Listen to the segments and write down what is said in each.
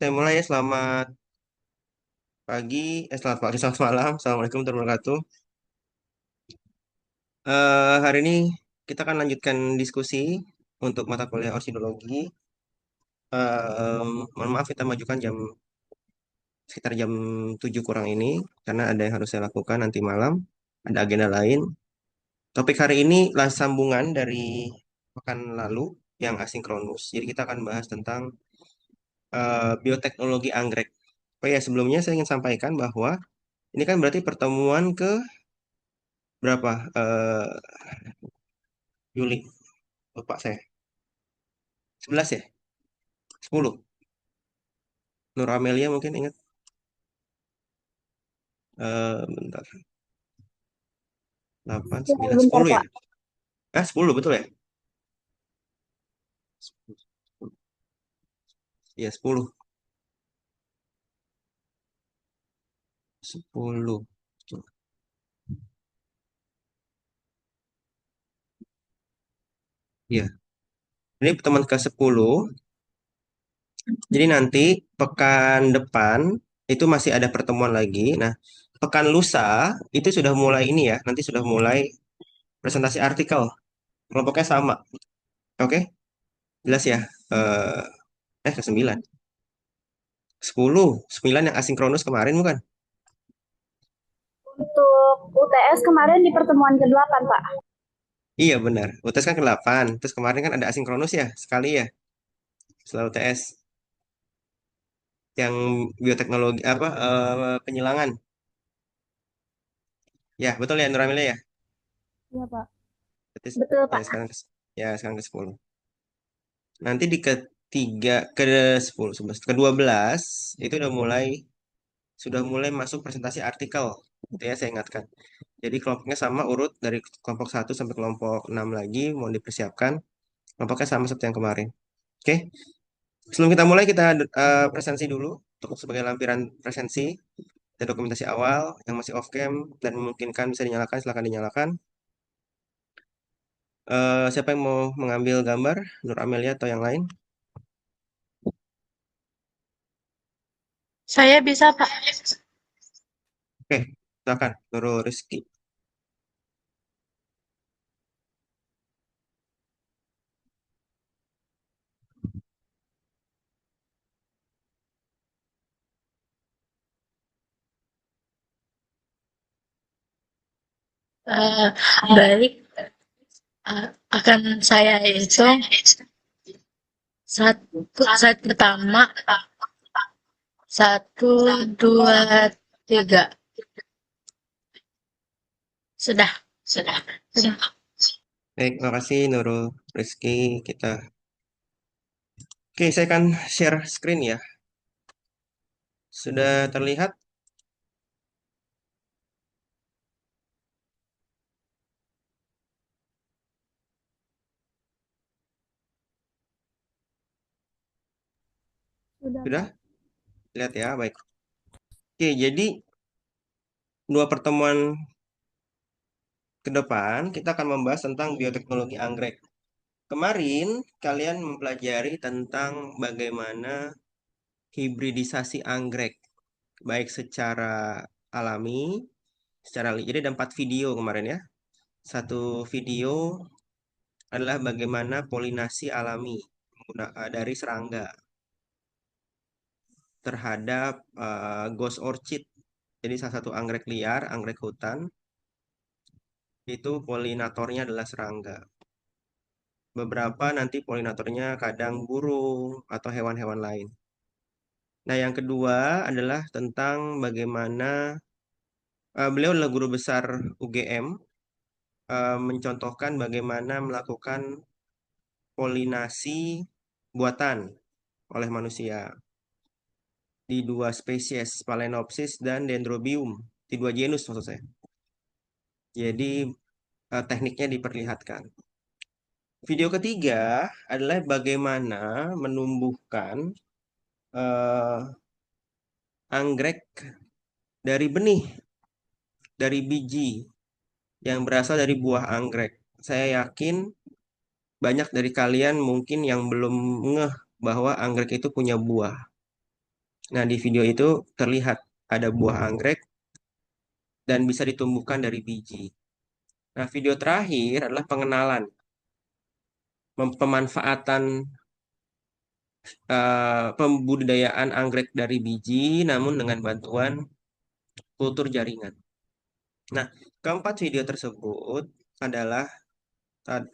Saya mulai ya. Selamat pagi, selamat pagi, selamat malam. Assalamualaikum warahmatullahi wabarakatuh. Hari ini kita akan lanjutkan diskusi untuk mata kuliah orsidologi. Mohon maaf kita majukan sekitar jam 7 kurang ini karena ada yang harus saya lakukan nanti malam. Ada agenda lain. Topik hari ini adalah sambungan dari pekan lalu yang asinkronus. Jadi kita akan bahas tentang bioteknologi anggrek. Oh ya, sebelumnya saya ingin sampaikan bahwa ini kan berarti pertemuan ke berapa? Juli. Lupa saya. 11 ya? 10. Nur Amelia mungkin ingat. Bentar. 8, Ya, 9, bentar 10 ya? Kak. 10 betul ya? 10. Iya, 10. 10. Betul. Iya. Ini pertemuan ke-10. Jadi nanti pekan depan itu masih ada pertemuan lagi. Nah, pekan lusa itu sudah mulai ini ya. Nanti sudah mulai presentasi artikel. Kelompoknya sama. Oke? Jelas ya? Eh, ke-9. 10. 9 yang asinkronus kemarin bukan? Untuk UTS kemarin di pertemuan ke-8, Pak. Iya benar. UTS kan ke-8. Terus kemarin kan ada asinkronus ya, sekali ya, setelah UTS. Yang bioteknologi apa penyilangan. Ya, betul ya Nuramelia ya. Iya, Pak. Berarti Betul, ya Pak. sekarang ke-10. Nanti di ke-10, 11, ke-12 itu sudah mulai masuk presentasi artikel. Itu ya saya ingatkan. Jadi kelompoknya sama urut dari kelompok 1 sampai kelompok 6 lagi mau dipersiapkan. Kelompoknya sama seperti yang kemarin. Oke. Sebelum kita mulai kita presensi dulu untuk sebagai lampiran presensi dan dokumentasi awal yang masih off cam dan memungkinkan bisa dinyalakan silakan dinyalakan. Siapa yang mau mengambil gambar? Nur Amelia atau yang lain? Saya bisa, Pak. Oke, silakan Nurul Rizky. Eh, Baik, akan saya hitung satu, saat pertama, satu, dua, tiga. Sudah, sudah, sudah. Baik, terima kasih Nurul Rizky. Kita Oke, saya akan share screen ya. Sudah terlihat? Sudah, Sudah? Pak. Lihat ya, baik. Oke, jadi dua pertemuan ke depan kita akan membahas tentang bioteknologi anggrek. Kemarin kalian mempelajari tentang bagaimana hibridisasi anggrek, baik secara alami, jadi ada 4 video kemarin ya. Satu video adalah bagaimana polinasi alami dari serangga terhadap ghost orchid. Jadi salah satu anggrek liar, anggrek hutan, itu polinatornya adalah serangga. Beberapa nanti polinatornya kadang burung atau hewan-hewan lain. Nah, yang kedua adalah tentang bagaimana beliau adalah guru besar UGM, mencontohkan bagaimana melakukan polinasi buatan oleh manusia di 2 spesies, Phalaenopsis dan Dendrobium, di 2 genus maksud saya. Jadi tekniknya diperlihatkan. Video ketiga adalah bagaimana menumbuhkan eh, anggrek dari benih, dari biji yang berasal dari buah anggrek. Saya yakin banyak dari kalian mungkin yang belum ngeh bahwa anggrek itu punya buah. Nah, di video itu terlihat ada buah anggrek dan bisa ditumbuhkan dari biji. Nah, video terakhir adalah pengenalan, pemanfaatan pembudidayaan anggrek dari biji, namun dengan bantuan kultur jaringan. Nah, keempat video tersebut adalah uh,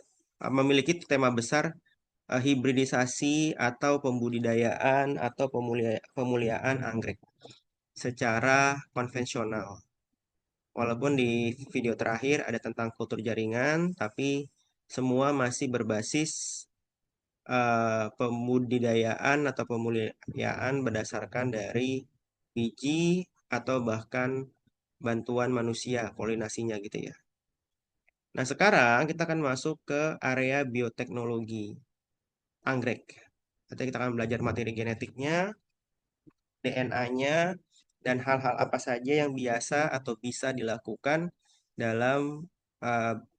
memiliki tema besar hibridisasi atau pembudidayaan atau pemuliaan anggrek secara konvensional. Walaupun di video terakhir ada tentang kultur jaringan, tapi semua masih berbasis pembudidayaan atau pemuliaan berdasarkan dari biji atau bahkan bantuan manusia, polinasinya gitu ya. Nah, sekarang kita akan masuk ke area bioteknologi anggrek. Nanti kita akan belajar materi genetiknya, DNA-nya, dan hal-hal apa saja yang biasa atau bisa dilakukan dalam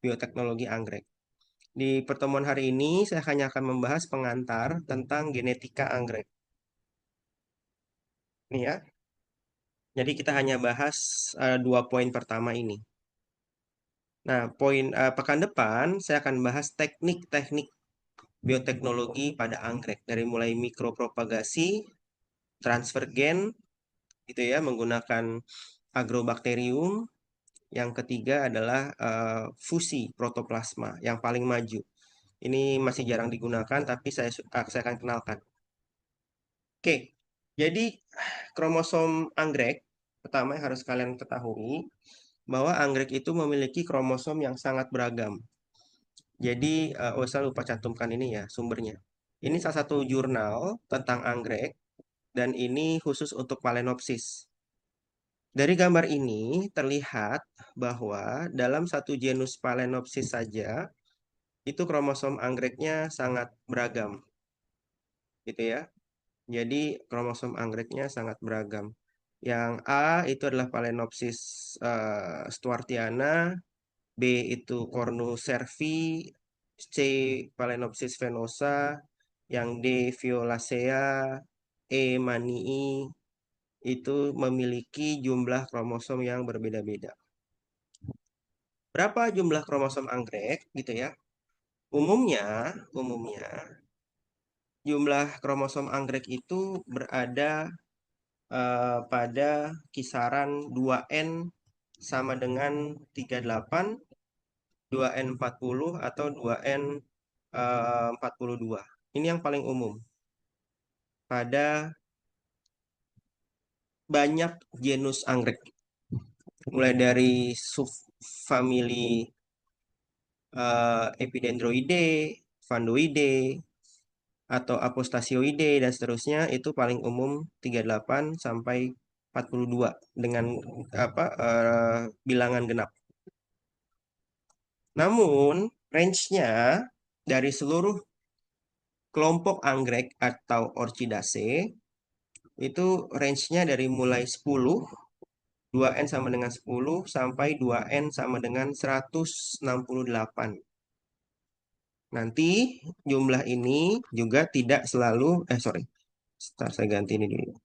bioteknologi anggrek. Di pertemuan hari ini, saya hanya akan membahas pengantar tentang genetika anggrek. Nih ya, jadi kita hanya bahas 2 poin pertama ini. Nah, pekan depan saya akan bahas teknik-teknik bioteknologi pada anggrek dari mulai mikropropagasi, transfer gen, gitu ya, menggunakan agrobakterium. Yang ketiga adalah fusi protoplasma yang paling maju. Ini masih jarang digunakan, tapi saya akan kenalkan. Oke, jadi kromosom anggrek pertama yang harus kalian ketahui bahwa anggrek itu memiliki kromosom yang sangat beragam. Jadi, saya lupa cantumkan ini ya sumbernya. Ini salah satu jurnal tentang anggrek dan ini khusus untuk Phalaenopsis. Dari gambar ini terlihat bahwa dalam satu genus Phalaenopsis saja itu kromosom anggreknya sangat beragam, gitu ya. Jadi kromosom anggreknya sangat beragam. Yang A itu adalah Phalaenopsis stuartiana, B itu Cornucervi, C Phalaenopsis venosa, yang D Violacea, E manii, itu memiliki jumlah kromosom yang berbeda-beda. Berapa jumlah kromosom anggrek gitu ya? Umumnya jumlah kromosom anggrek itu berada pada kisaran 2N sama dengan 38, 2N 40 atau 2N 42. Ini yang paling umum pada banyak genus anggrek. Mulai dari subfamili Epidendroideae, Fandoideae, atau Apostasioideae dan seterusnya itu paling umum 38 sampai 42 dengan bilangan genap. Namun, range-nya dari seluruh kelompok anggrek atau Orchidaceae itu range-nya dari mulai 10, 2N sama dengan 10 sampai 2N sama dengan 168. Nanti jumlah ini juga tidak selalu, saya ganti ini dulu.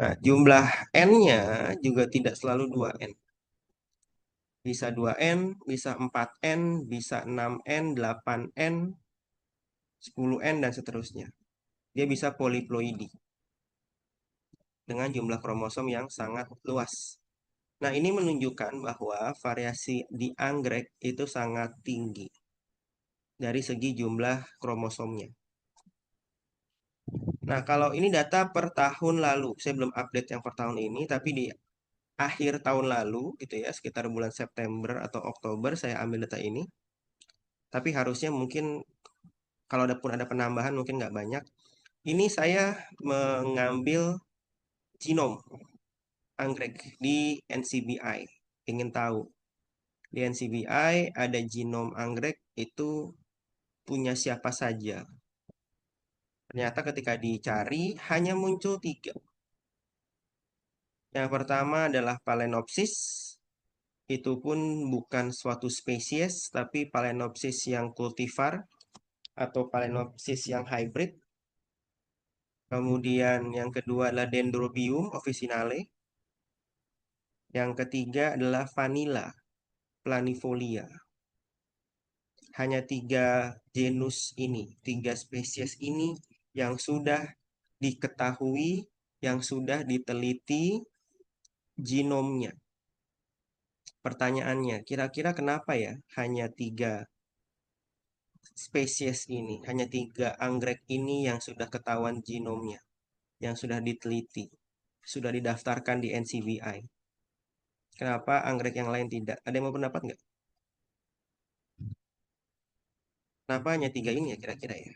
Nah, jumlah N-nya juga tidak selalu 2N. Bisa 2N, bisa 4N, bisa 6N, 8N, 10N, dan seterusnya. Dia bisa poliploidi dengan jumlah kromosom yang sangat luas. Nah, ini menunjukkan bahwa variasi di anggrek itu sangat tinggi dari segi jumlah kromosomnya. Nah, kalau ini data per tahun lalu, saya belum update yang per tahun ini, tapi di akhir tahun lalu, gitu ya, sekitar bulan September atau Oktober, saya ambil data ini. Tapi harusnya mungkin kalau ada penambahan mungkin nggak banyak. Ini saya mengambil genom anggrek di NCBI. Ingin tahu, di NCBI ada genom anggrek itu punya siapa saja. Ternyata ketika dicari hanya muncul 3. Yang pertama adalah Phalaenopsis. Itu pun bukan suatu spesies, tapi Phalaenopsis yang kultivar atau Phalaenopsis yang hybrid. Kemudian yang kedua adalah Dendrobium officinale. Yang ketiga adalah Vanilla planifolia. Hanya 3 spesies ini yang sudah diketahui, yang sudah diteliti genomnya. Pertanyaannya, kira-kira kenapa ya hanya 3 spesies ini, hanya 3 anggrek ini yang sudah ketahuan genomnya, yang sudah diteliti, sudah didaftarkan di NCBI. Kenapa anggrek yang lain tidak? Ada yang mau pendapat nggak? Kenapa hanya 3 ini ya kira-kira ya?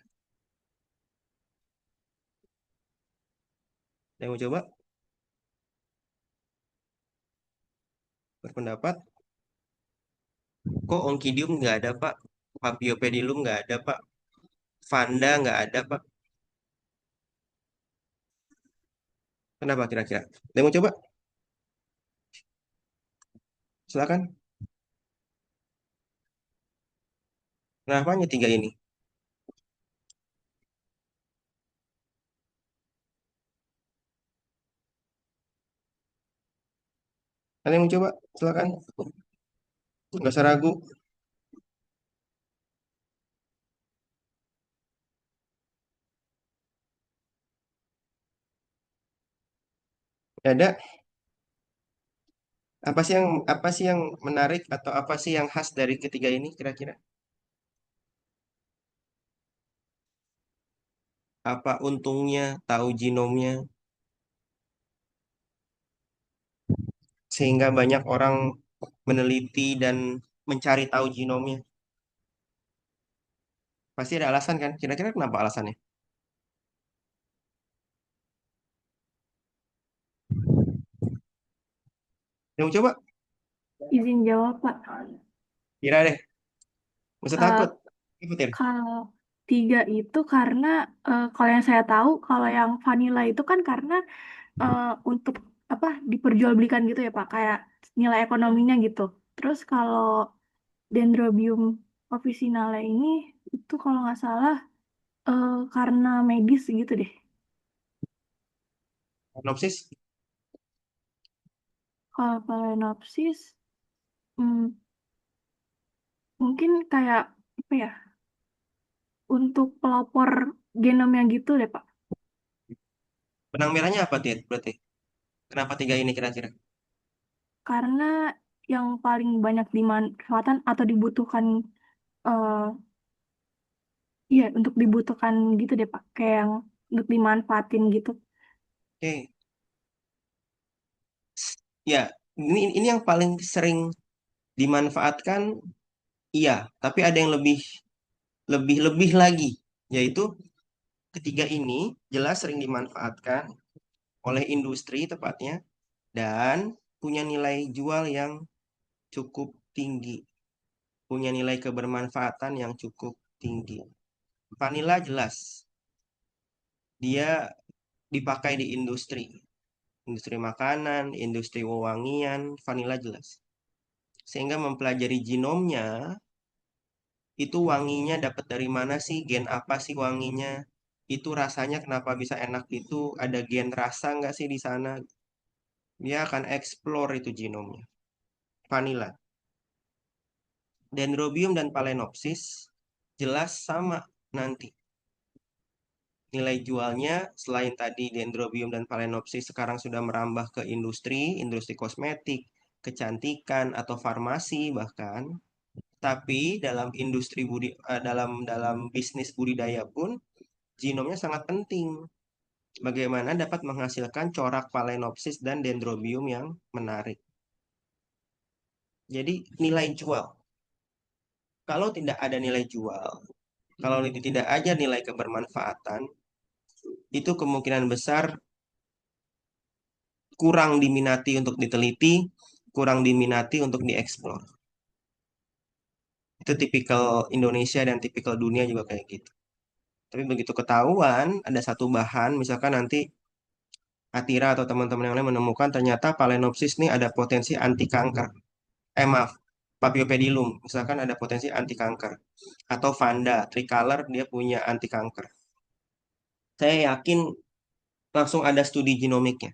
Ada yang mau coba berpendapat? Kok Oncidium nggak ada, Pak? Paphiopedilum nggak ada, Pak? Vanda nggak ada, Pak? Kenapa kira-kira? Ada yang mau coba? Silakan. Kenapa hanya 3 ini? Ada yang mau coba? Silakan. Nggak usah ragu. Ada. Apa sih yang menarik atau apa sih yang khas dari ketiga ini kira-kira? Apa untungnya tahu genomnya sehingga banyak orang meneliti dan mencari tahu genomnya? Pasti ada alasan kan? Kira-kira kenapa alasannya? Yang mau coba? Izin jawab, Pak. Kira deh. Nggak usah Eh, takut. Ikutin. kalau tiga itu karena kalau yang saya tahu, kalau yang vanilla itu kan karena untuk apa diperjualbelikan gitu ya Pak, kayak nilai ekonominya gitu. Terus kalau Dendrobium officinale ini itu kalau nggak salah karena medis gitu deh. Sinopsis. Kalau Phalaenopsis hmm, mungkin kayak apa ya? Untuk pelopor genomnya gitu deh Pak. Benang merahnya apa, Tit? Berarti. Kenapa 3 ini kira-kira? Karena yang paling banyak dimanfaatkan atau dibutuhkan eh iya untuk dibutuhkan gitu deh Pak. Kayak yang untuk dimanfaatin gitu. Oke. Ya, ini yang paling sering dimanfaatkan, iya. Tapi ada yang lebih lebih lebih lagi, yaitu ketiga ini jelas sering dimanfaatkan oleh industri tepatnya dan punya nilai jual yang cukup tinggi, punya nilai kebermanfaatan yang cukup tinggi. Vanilla jelas, dia dipakai di industri, industri makanan, industri wewangian, vanilla jelas. Sehingga mempelajari genomnya, itu wanginya dapat dari mana sih, gen apa sih wanginya, itu rasanya kenapa bisa enak, itu ada gen rasa nggak sih di sana. Dia akan explore itu genomnya. Vanilla. Dendrobium dan Phalaenopsis jelas sama nanti. Nilai jualnya selain tadi Dendrobium dan Phalaenopsis sekarang sudah merambah ke industri, industri kosmetik, kecantikan atau farmasi bahkan. Tapi dalam industri dalam bisnis budidaya pun genomnya sangat penting. Bagaimana dapat menghasilkan corak Phalaenopsis dan Dendrobium yang menarik. Jadi nilai jual. Kalau tidak ada nilai jual, kalau tidak ada nilai kebermanfaatan, itu kemungkinan besar kurang diminati untuk diteliti, kurang diminati untuk dieksplor. Itu tipikal Indonesia dan tipikal dunia juga kayak gitu. Tapi begitu ketahuan ada satu bahan, misalkan nanti Atira atau teman-teman yang lain menemukan ternyata Phalaenopsis ini ada potensi anti kanker. Maaf, Paphiopedilum misalkan ada potensi anti kanker. Atau Vanda, tricolor dia punya anti kanker. Saya yakin langsung ada studi genomiknya.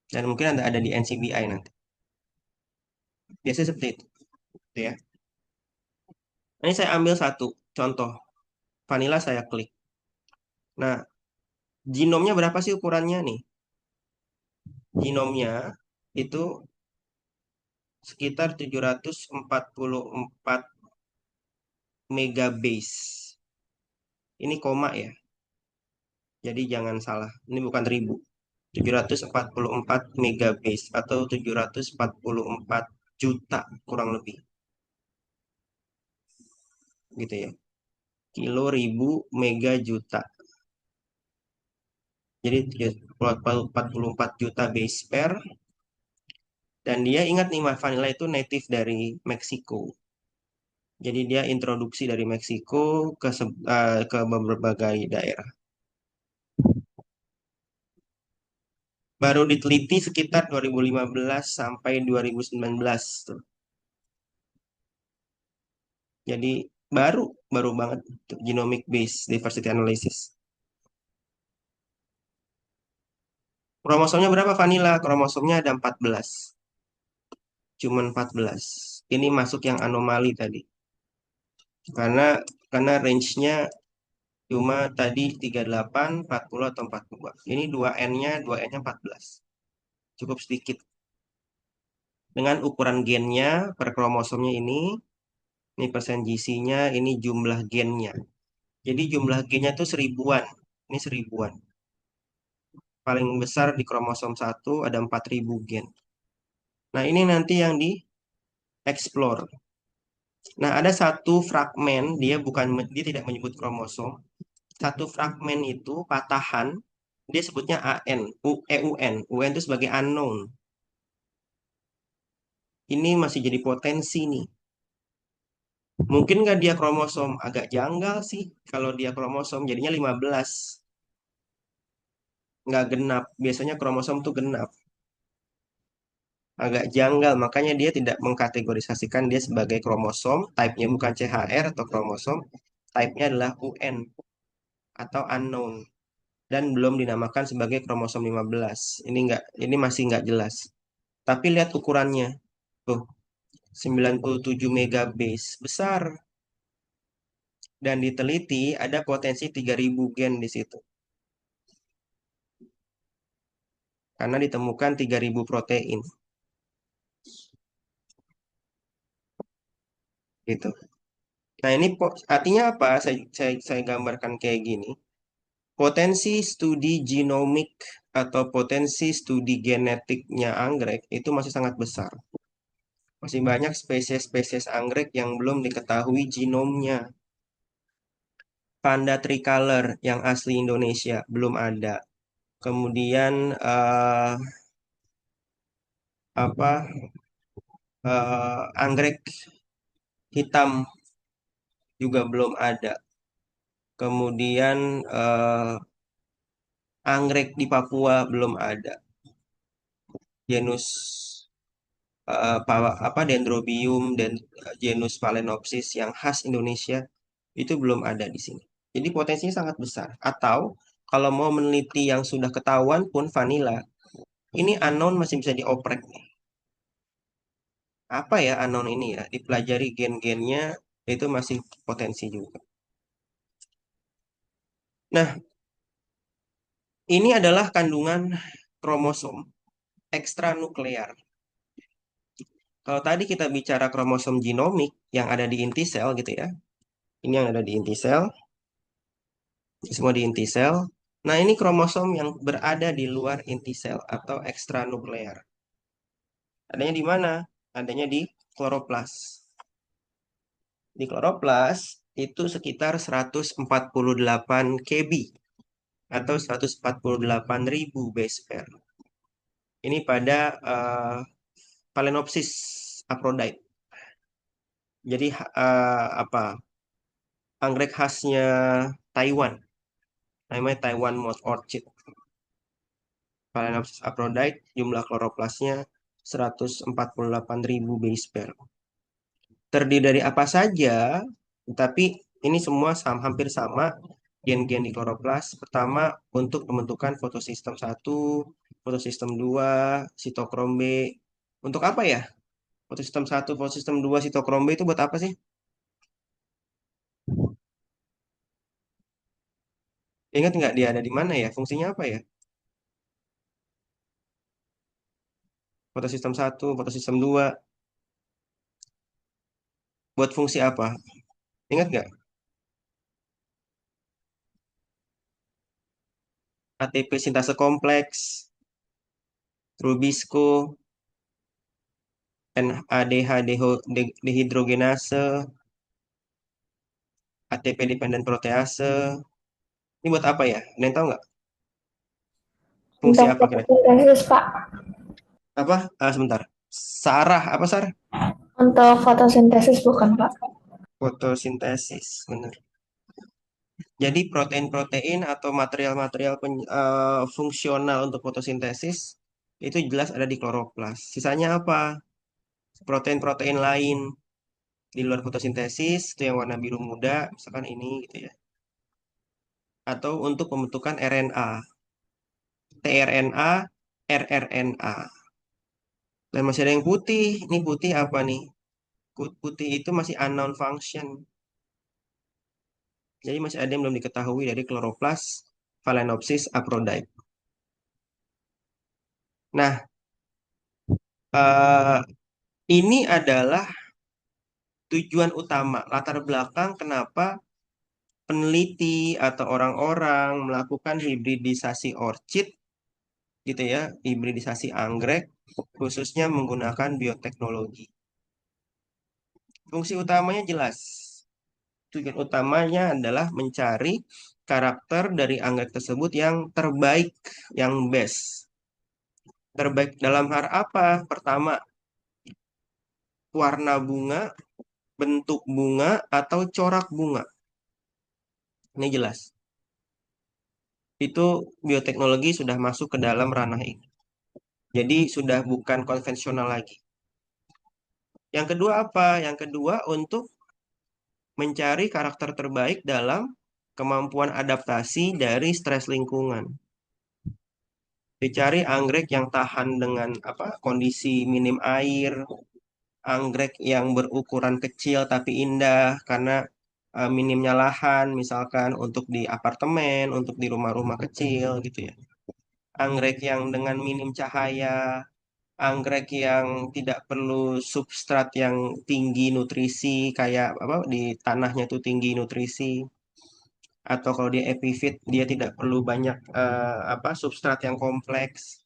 Dan mungkin ada di NCBI nanti. Biasanya seperti itu, gitu ya. Ini saya ambil satu contoh. Vanilla saya klik. Nah, genomnya berapa sih ukurannya nih? Genomnya itu sekitar 744 megabase. Ini koma ya. Jadi jangan salah. Ini bukan ribu. 744 megabase atau 744 juta kurang lebih. Gitu ya. Kilo, ribu, mega, juta. Jadi 44 juta base pair. Dan dia ingat nih, Vanilla itu native dari Meksiko. Jadi dia introduksi dari Meksiko ke berbagai daerah. Baru diteliti sekitar 2015 sampai 2019 tuh. Jadi baru baru banget tuh, genomic based diversity analysis. Kromosomnya berapa Vanilla? Kromosomnya ada 14. Cuman 14. Ini masuk yang anomali tadi. Karena karena range-nya cuma tadi 38, 40 atau 42. Ini 2N-nya, 2N-nya 14. Cukup sedikit. Dengan ukuran gennya per kromosomnya ini persen GC-nya, ini jumlah gennya. Jadi jumlah gennya tuh seribuan. Ini seribuan. Paling besar di kromosom 1 ada 4000 gen. Nah, ini nanti yang di explore. Nah, ada satu fragmen, dia tidak menyebut kromosom. Satu fragmen itu patahan, dia sebutnya AN, UN. UN itu sebagai unknown. Ini masih jadi potensi nih. Mungkin nggak dia kromosom? Agak janggal sih. Kalau dia kromosom jadinya 15. Nggak genap. Biasanya kromosom tuh genap. Agak janggal, makanya dia tidak mengkategorisasikan dia sebagai kromosom. Type-nya bukan CHR atau kromosom. Type-nya adalah UN atau unknown. Dan belum dinamakan sebagai kromosom 15. Ini masih nggak jelas. Tapi lihat ukurannya. Tuh, 97 megabase. Besar. Dan diteliti ada potensi 3000 gen di situ. Karena ditemukan 3000 protein. Gitu. Nah, ini artinya apa? Saya gambarkan kayak gini. Potensi studi genomik atau potensi studi genetiknya anggrek itu masih sangat besar. Masih banyak spesies-spesies anggrek yang belum diketahui genomnya. Panda tricolor yang asli Indonesia belum ada. Kemudian apa anggrek hitam juga belum ada. Kemudian anggrek di Papua belum ada. Genus Dendrobium dan genus Phalaenopsis yang khas Indonesia itu belum ada di sini. Jadi potensinya sangat besar. Atau kalau mau meneliti yang sudah ketahuan pun vanilla, ini unknown masih bisa dioprek nih. Apa ya unknown ini ya? Dipelajari gen-gennya itu masih potensi juga. Nah, ini adalah kandungan kromosom ekstranuklear. Kalau tadi kita bicara kromosom genomik yang ada di inti sel gitu ya. Ini yang ada di inti sel. Semua di inti sel. Nah, ini kromosom yang berada di luar inti sel atau ekstranuklear. Adanya di mana? Adanya di kloroplas. Di kloroplas itu sekitar 148 kb atau 148.000 base pair. Ini pada Phalaenopsis aphrodite. Jadi anggrek khasnya Taiwan, namanya Taiwan Moth Orchid. Phalaenopsis aphrodite, jumlah kloroplasnya 148.000 base pair. Terdiri dari apa saja, tapi ini semua hampir sama. gen-gen di kloroplas. Pertama, untuk pembentukan fotosistem 1, fotosistem 2, sitokrom B. Untuk apa ya? Fotosistem 1, fotosistem 2, sitokrom B itu buat apa sih? Ingat nggak dia ada di mana ya? Fungsinya apa ya? Fotosistem 1, fotosistem 2, buat fungsi apa? Ingat nggak? ATP sintase kompleks, Rubisco, NADH dehidrogenase, ATP dependent protease. Ini buat apa ya? Ada yang tahu nggak? Fungsi Untuk apa kira-kira? fotosintesis, Pak. Apa? Sebentar. Sarah, apa Sarah? Untuk fotosintesis bukan, Pak. Fotosintesis, benar. Jadi protein-protein atau material-material fungsional untuk fotosintesis itu jelas ada di kloroplas. Sisanya apa? Protein-protein lain di luar fotosintesis itu yang warna biru muda, misalkan ini gitu ya. Atau untuk pembentukan RNA, tRNA, rRNA. Dan masih ada yang putih. Ini putih apa nih? Putih itu masih unknown function. Jadi masih ada yang belum diketahui dari kloroplas Phalaenopsis aphrodite. Nah, eh, ini adalah tujuan utama, latar belakang kenapa peneliti atau orang-orang melakukan hibridisasi orchid gitu ya, hibridisasi anggrek khususnya menggunakan bioteknologi. Fungsi utamanya jelas. Tujuan utamanya adalah mencari karakter dari anggrek tersebut yang terbaik, yang best. Terbaik dalam hal apa? Pertama, warna bunga, bentuk bunga, atau corak bunga. Ini jelas. Itu bioteknologi sudah masuk ke dalam ranah ini. Jadi sudah bukan konvensional lagi. Yang kedua apa? Yang kedua untuk mencari karakter terbaik dalam kemampuan adaptasi dari stres lingkungan. Dicari anggrek yang tahan dengan kondisi minim air, anggrek yang berukuran kecil tapi indah karena minimnya lahan, misalkan untuk di apartemen, untuk di rumah-rumah kecil gitu ya. Anggrek yang dengan minim cahaya, anggrek yang tidak perlu substrat yang tinggi nutrisi kayak di tanahnya tuh tinggi nutrisi, atau kalau dia epifit dia tidak perlu banyak substrat yang kompleks.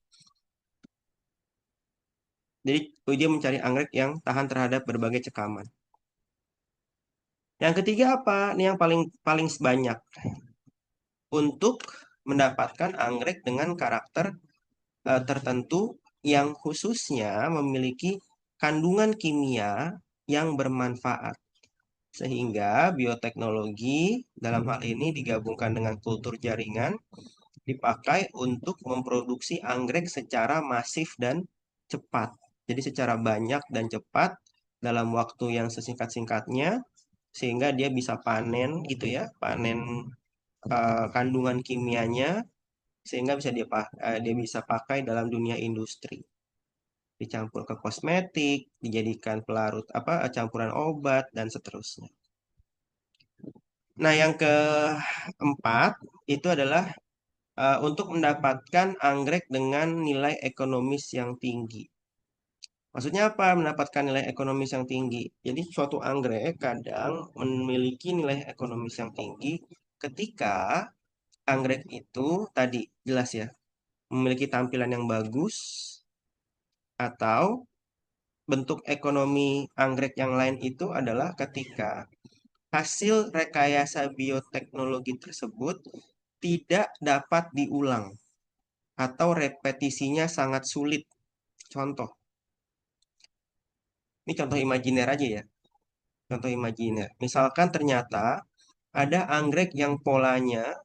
Jadi dia mencari anggrek yang tahan terhadap berbagai cekaman. Yang ketiga apa? Ini yang paling paling banyak, untuk mendapatkan anggrek dengan karakter tertentu yang khususnya memiliki kandungan kimia yang bermanfaat. Sehingga bioteknologi dalam hal ini digabungkan dengan kultur jaringan dipakai untuk memproduksi anggrek secara masif dan cepat. Jadi secara banyak dan cepat dalam waktu yang sesingkat-singkatnya sehingga dia bisa panen gitu ya, panen kandungan kimianya sehingga bisa dia bisa pakai dalam dunia industri. Dicampur ke kosmetik, dijadikan pelarut campuran obat dan seterusnya. Nah, yang keempat itu adalah untuk mendapatkan anggrek dengan nilai ekonomis yang tinggi. Maksudnya apa mendapatkan nilai ekonomis yang tinggi? Jadi suatu anggrek kadang memiliki nilai ekonomis yang tinggi ketika anggrek itu tadi jelas ya, memiliki tampilan yang bagus atau bentuk ekonomi anggrek yang lain itu adalah ketika hasil rekayasa bioteknologi tersebut tidak dapat diulang atau repetisinya sangat sulit. Contoh, ini contoh imajiner aja ya. Contoh imajiner. Misalkan ternyata ada anggrek yang polanya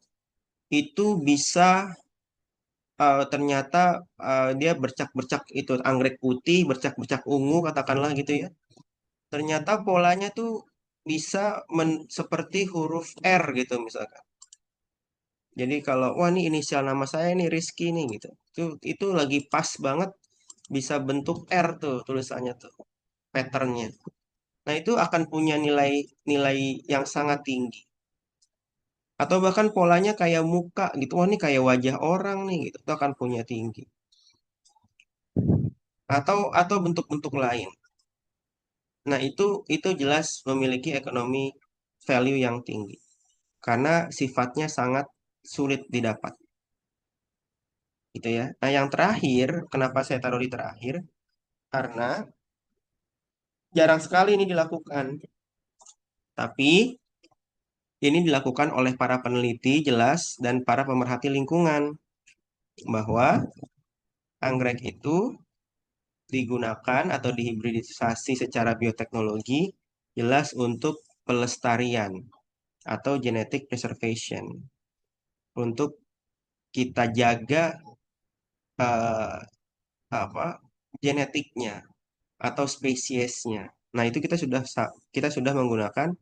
itu bisa ternyata dia bercak-bercak itu anggrek putih, bercak-bercak ungu katakanlah gitu ya. Ternyata polanya tuh bisa seperti huruf R gitu misalkan. Jadi kalau wah ini inisial nama saya nih Rizky nih gitu. Itu lagi pas banget bisa bentuk R tuh tulisannya tuh patternnya. Nah, itu akan punya nilai yang sangat tinggi. Atau bahkan polanya kayak muka gitu. Wah, ini kayak wajah orang nih gitu. Itu akan punya tinggi. Atau bentuk-bentuk lain. Nah, itu jelas memiliki ekonomi value yang tinggi karena sifatnya sangat sulit didapat gitu ya. Nah, yang terakhir, kenapa saya taruh di terakhir? Karena jarang sekali ini dilakukan. Tapi ini dilakukan oleh para peneliti jelas dan para pemerhati lingkungan bahwa anggrek itu digunakan atau dihibridisasi secara bioteknologi jelas untuk pelestarian atau genetic preservation untuk kita jaga eh, apa genetiknya atau spesiesnya. Nah, itu kita sudah menggunakan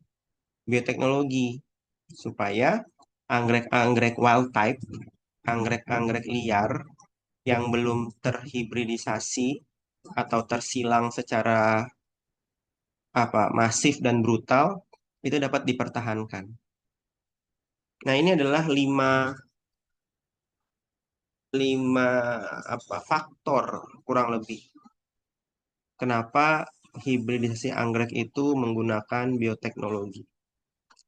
bioteknologi supaya anggrek-anggrek wild type, anggrek-anggrek liar yang belum terhibridisasi atau tersilang secara masif dan brutal itu dapat dipertahankan. Nah, ini adalah lima faktor kurang lebih kenapa hibridisasi anggrek itu menggunakan bioteknologi.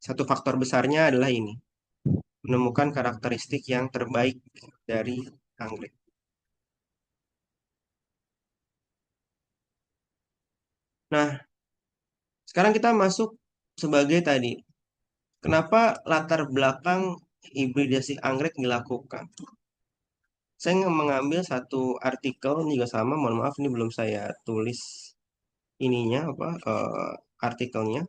Satu faktor besarnya adalah ini, menemukan karakteristik yang terbaik dari anggrek. Nah, sekarang kita masuk sebagai tadi, kenapa latar belakang hibridasi anggrek dilakukan? Saya mengambil satu artikel ini juga sama, mohon maaf ini belum saya tulis ininya artikelnya.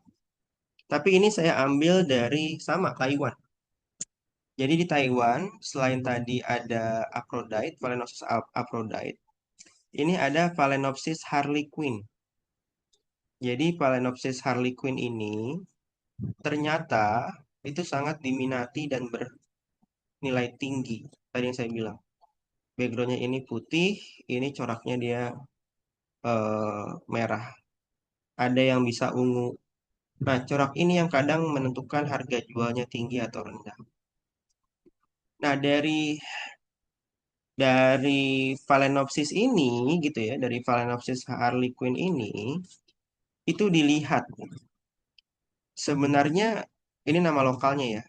Tapi ini saya ambil dari sama Taiwan. Jadi di Taiwan selain tadi ada Aphrodite, Phalaenopsis Aphrodite, ini ada Phalaenopsis harlequin. Jadi Phalaenopsis harlequin ini ternyata itu sangat diminati dan bernilai tinggi. Tadi yang saya bilang. Backgroundnya ini putih, ini coraknya dia merah. Ada yang bisa ungu. Nah, corak ini yang kadang menentukan harga jualnya tinggi atau rendah. Nah, dari Phalaenopsis ini gitu ya, dari Phalaenopsis harlequin ini itu dilihat sebenarnya ini nama lokalnya ya,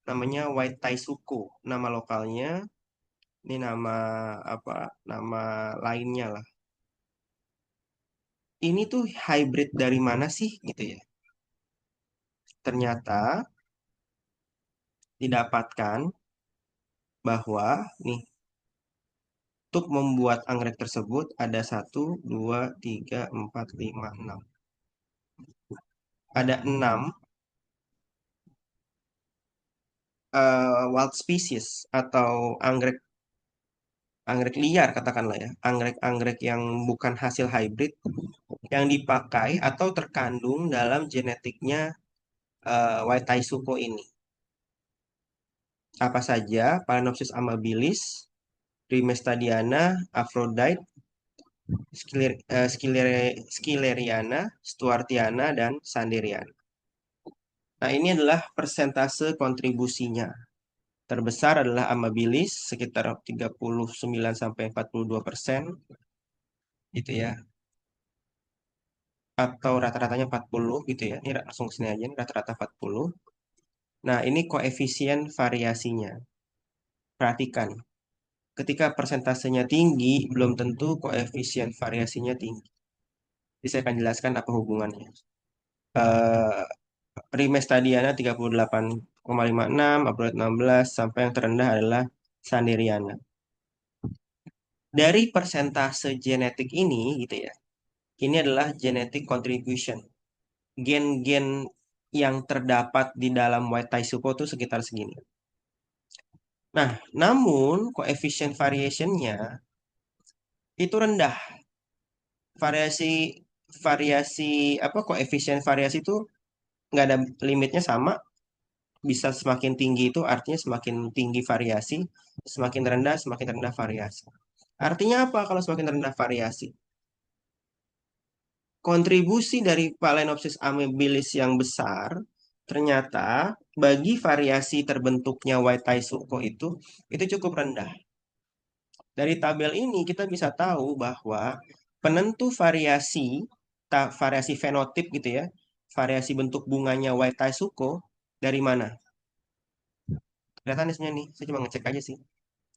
namanya White Taisuko. Nama lokalnya ini nama apa? Nama lainnya lah. Ini tuh hybrid dari mana sih gitu ya? Ternyata didapatkan bahwa nih untuk membuat anggrek tersebut ada satu, dua, tiga, empat, lima, enam. Ada 6 wild species atau anggrek anggrek liar katakanlah ya, anggrek-anggrek yang bukan hasil hybrid yang dipakai atau terkandung dalam genetiknya White Taisuko ini. Apa saja? Phalaenopsis amabilis, Rimestadiana, Aphrodite, Skilleriana, Stuartiana, dan Sanderiana. Nah, ini adalah persentase kontribusinya. Terbesar adalah amabilis sekitar 39 sampai 42%, gitu ya. Atau rata-ratanya 40 gitu ya. Ini langsung ke sini aja, ini rata-rata 40. Nah, ini koefisien variasinya. Perhatikan, ketika persentasenya tinggi, belum tentu koefisien variasinya tinggi. Jadi saya akan jelaskan apa hubungannya. Eh, Rimestadiana 38,56, Aphrodite 16, sampai yang terendah adalah Sanderiana. Dari persentase genetik ini gitu ya, ini adalah genetic contribution. Gen-gen yang terdapat di dalam White Taisuko itu sekitar segini. Nah, namun koefisien variationnya itu rendah. Variasi variasi koefisien variasi itu nggak ada limitnya sama bisa semakin tinggi itu artinya semakin tinggi variasi, semakin rendah variasi. Artinya apa kalau semakin rendah variasi? Kontribusi dari Phalaenopsis amabilis yang besar ternyata bagi variasi terbentuknya white Taisuko itu cukup rendah. Dari tabel ini kita bisa tahu bahwa penentu variasi fenotip gitu ya, variasi bentuk bunganya white Taisuko dari mana? Kelihatan di sini nih, saya cuma ngecek aja sih.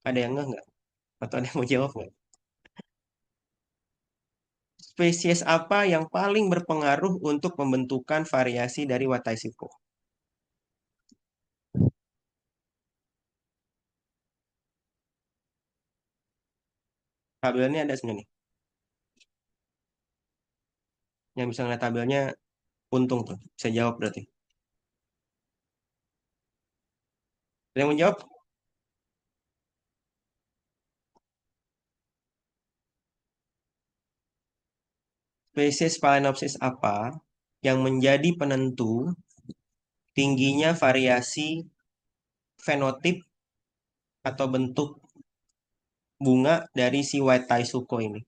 Ada yang nggak? Atau ada yang mau jawab nggak? Spesies apa yang paling berpengaruh untuk pembentukan variasi dari Wataishiko? Tabelnya ada sebenarnya nih. Yang bisa ngeliat tabelnya untung tuh. Bisa jawab berarti. Ada yang mau jawab? Spesies Phalaenopsis apa yang menjadi penentu tingginya variasi fenotip atau bentuk bunga dari si White Taisuko ini?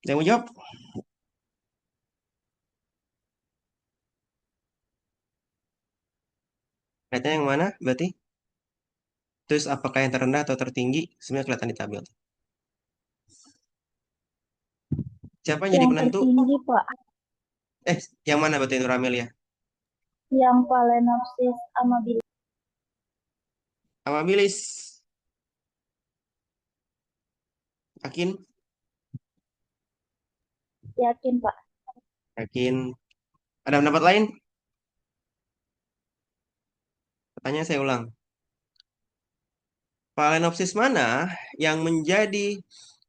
Ada yang mau jawab? Kelihatannya yang mana berarti? Terus apakah yang terendah atau tertinggi? Sebenarnya kelihatan di tabel. Siapa yang jadi Yang penentu? tertinggi, Pak. Yang mana berarti itu Ramelia? Yang Phalaenopsis amabilis. Amabilis. Yakin? Yakin, Pak. Yakin. Ada pendapat lain? Pertanyaan saya ulang. Phalaenopsis mana yang menjadi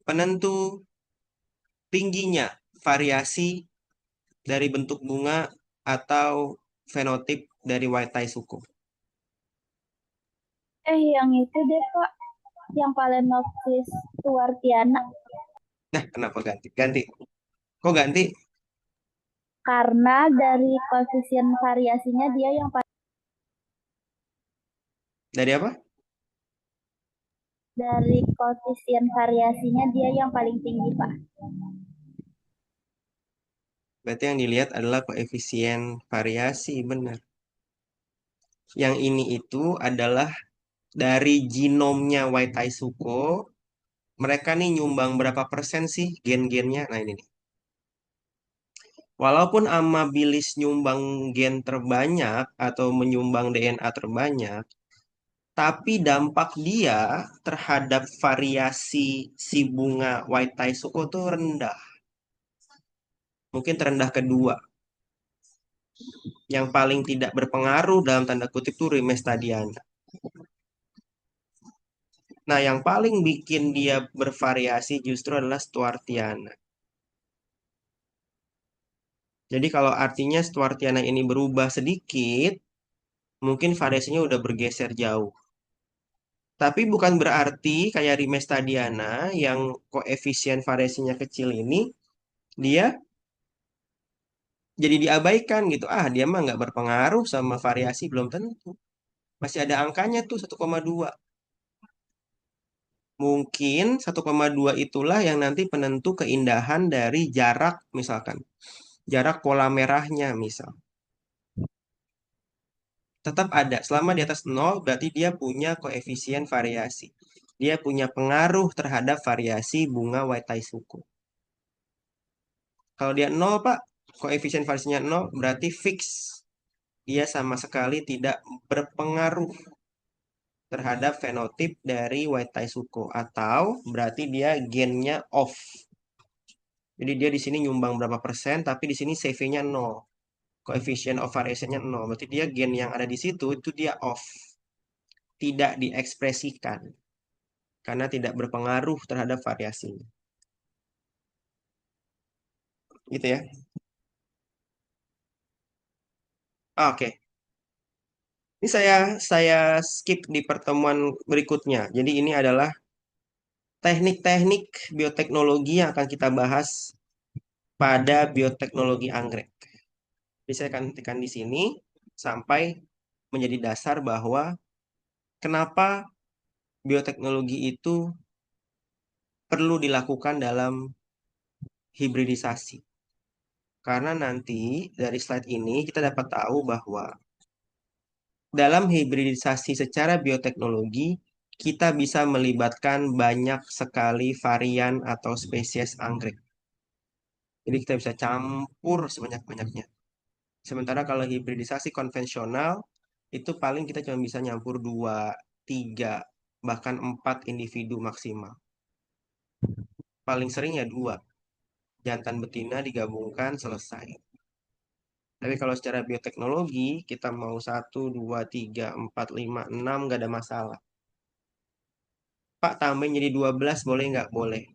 penentu tingginya variasi dari bentuk bunga atau fenotip dari White Taisuko? Yang itu deh, Pak. Yang Phalaenopsis tuartiana. Nah, kenapa ganti? Ganti. Kok ganti? Karena dari koefisien variasinya dia yang Dari apa? dari koefisien variasinya dia yang paling tinggi, Pak. Berarti yang dilihat adalah koefisien variasi, benar. Yang ini itu adalah dari genomnya White Taisuko. Mereka nih nyumbang berapa persen sih gen-gennya? Nah ini nih. Walaupun amabilis nyumbang gen terbanyak atau menyumbang DNA terbanyak, tapi dampak dia terhadap variasi si bunga White Taisuko tuh rendah. Mungkin terendah kedua. Yang paling tidak berpengaruh dalam tanda kutip tuh Rimestadiana. Nah, yang paling bikin dia bervariasi justru adalah Stuartiana. Jadi kalau artinya Stuartiana ini berubah sedikit, mungkin variasinya udah bergeser jauh. Tapi bukan berarti kayak Rimestadiana yang koefisien variasinya kecil ini, dia jadi diabaikan gitu. Ah, dia mah nggak berpengaruh sama variasi, belum tentu. Masih ada angkanya tuh 1,2. Mungkin 1,2 itulah yang nanti penentu keindahan dari jarak misalkan. Jarak pola merahnya misal. Tetap ada. Selama di atas 0 berarti dia punya koefisien variasi. Dia punya pengaruh terhadap variasi bunga White Taisuko. Kalau dia 0, Pak, koefisien variasinya 0 berarti fix. Dia sama sekali tidak berpengaruh terhadap fenotip dari White Taisuko. Atau berarti dia gennya off. Jadi dia di sini nyumbang berapa persen, tapi di sini CV-nya 0. Coefficient of variation-nya 0. Berarti dia gen yang ada di situ, itu dia off. Tidak diekspresikan. Karena tidak berpengaruh terhadap variasinya. Gitu ya. Oke. Ini saya skip di pertemuan berikutnya. Jadi ini adalah teknik-teknik bioteknologi yang akan kita bahas pada bioteknologi anggrek. Jadi saya akan hentikan di sini sampai menjadi dasar bahwa kenapa bioteknologi itu perlu dilakukan dalam hibridisasi. Karena nanti dari slide ini kita dapat tahu bahwa dalam hibridisasi secara bioteknologi, kita bisa melibatkan banyak sekali varian atau spesies anggrek. Jadi kita bisa campur sebanyak-banyaknya. Sementara kalau hibridisasi konvensional, itu paling kita cuma bisa nyampur 2, 3, bahkan 4 individu maksimal. Paling sering ya 2. Jantan betina digabungkan, selesai. Tapi kalau secara bioteknologi, kita mau 1, 2, 3, 4, 5, 6, nggak ada masalah. Pak, tambahin jadi 12, boleh nggak? Boleh.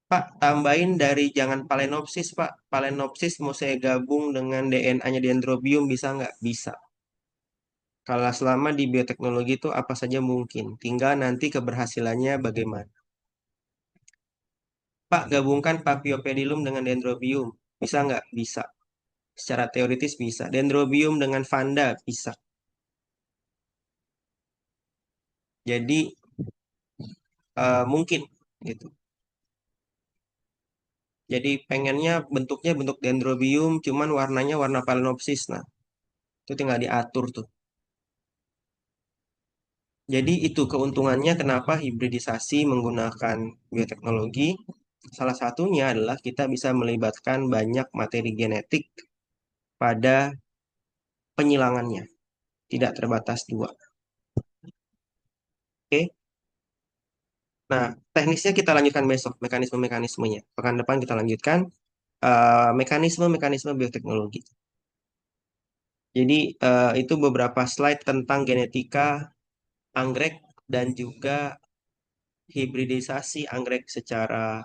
Pak, tambahin dari jangan Phalaenopsis, Pak. Phalaenopsis mau saya gabung dengan DNA-nya Dendrobium, bisa nggak? Bisa. Kalau selama di bioteknologi itu apa saja mungkin. Tinggal nanti keberhasilannya bagaimana. Pak, gabungkan Paphiopedilum dengan Dendrobium. Bisa nggak? Bisa. Secara teoritis bisa. Dendrobium dengan Vanda, bisa. Jadi, mungkin gitu. Jadi pengennya bentuknya bentuk Dendrobium, cuman warnanya warna Phalaenopsis. Nah, itu tinggal diatur tuh. Jadi itu keuntungannya kenapa hibridisasi menggunakan bioteknologi. Salah satunya adalah kita bisa melibatkan banyak materi genetik pada penyilangannya, tidak terbatas 2. Oke. Nah, teknisnya kita lanjutkan besok, mekanisme-mekanismenya. Pekan depan kita lanjutkan mekanisme-mekanisme bioteknologi. Jadi itu beberapa slide tentang genetika anggrek dan juga hibridisasi anggrek secara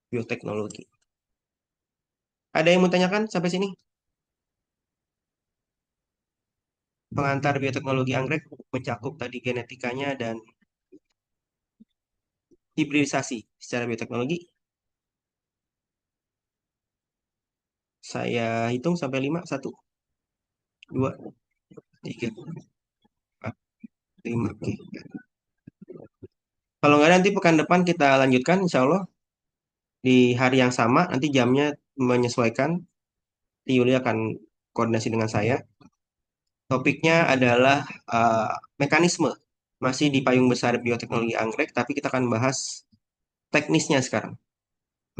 bioteknologi. Ada yang mau tanyakan sampai sini? Pengantar bioteknologi anggrek mencakup tadi genetikanya dan hibridisasi secara bioteknologi. Saya hitung sampai 5. 1, 2, 3, 4, 5. Oke. Kalau nggak ada, nanti pekan depan kita lanjutkan insya Allah di hari yang sama. Nanti jamnya menyesuaikan. Yuli akan koordinasi dengan saya. Topiknya adalah mekanisme. Masih di payung besar bioteknologi anggrek, tapi kita akan bahas teknisnya sekarang.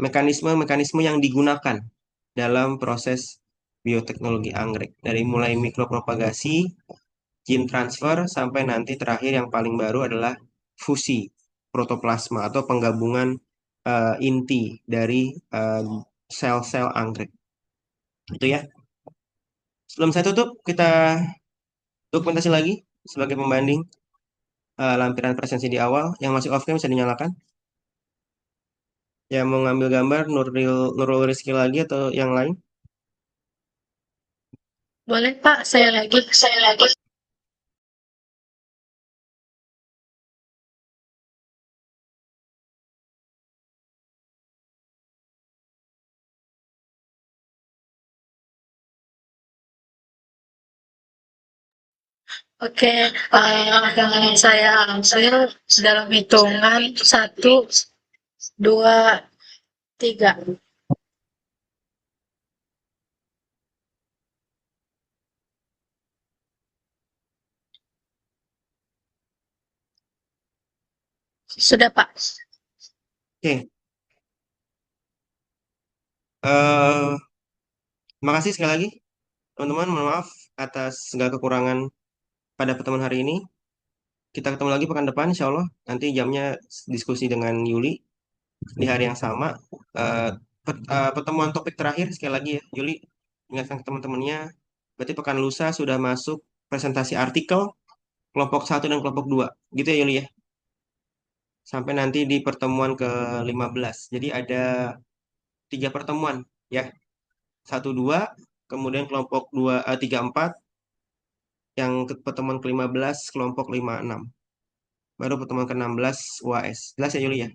Mekanisme-mekanisme yang digunakan dalam proses bioteknologi anggrek. Dari mulai mikropropagasi, gene transfer, sampai nanti terakhir yang paling baru adalah fusi protoplasma atau penggabungan inti dari sel-sel anggrek. Itu ya. Sebelum saya tutup, kita dokumentasi lagi sebagai pembanding lampiran presensi di awal. Yang masih off-cam bisa dinyalakan. Yang mau ngambil gambar Nurul Rizky lagi atau yang lain? Boleh Pak, saya lagi. Oke, yang saya ambil dalam hitungan 1, 2, 3. Sudah Pak. Oke. Eh, Terima kasih sekali lagi, teman-teman. Mohon maaf atas segala kekurangan pada pertemuan hari ini. Kita ketemu lagi pekan depan, insya Allah. Nanti jamnya diskusi dengan Yuli di hari yang sama. Eh, Pertemuan topik terakhir sekali lagi ya, Yuli. Ingatkan ke teman-temannya. Berarti pekan lusa sudah masuk presentasi artikel kelompok 1 dan kelompok 2. Gitu ya, Yuli ya. Sampai nanti di pertemuan ke-15. Jadi ada 3 pertemuan ya. 1, 2, kemudian kelompok 2, 3, 4, yang pertemuan ke-15 kelompok 5, 6. Baru pertemuan ke-16 UAS. Jelas ya Yuli ya?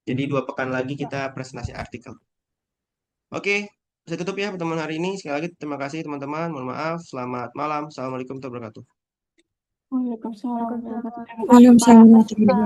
Jadi 2 pekan lagi kita presentasi artikel. Oke, Saya tutup ya pertemuan hari ini. Sekali lagi terima kasih teman-teman. Mohon maaf. Selamat malam. Assalamualaikum warahmatullahi wabarakatuh. Waalaikumsalam warahmatullahi wabarakatuh. Terima kasih, Pak. Waalaikumsalam warahmatullahi wabarakatuh.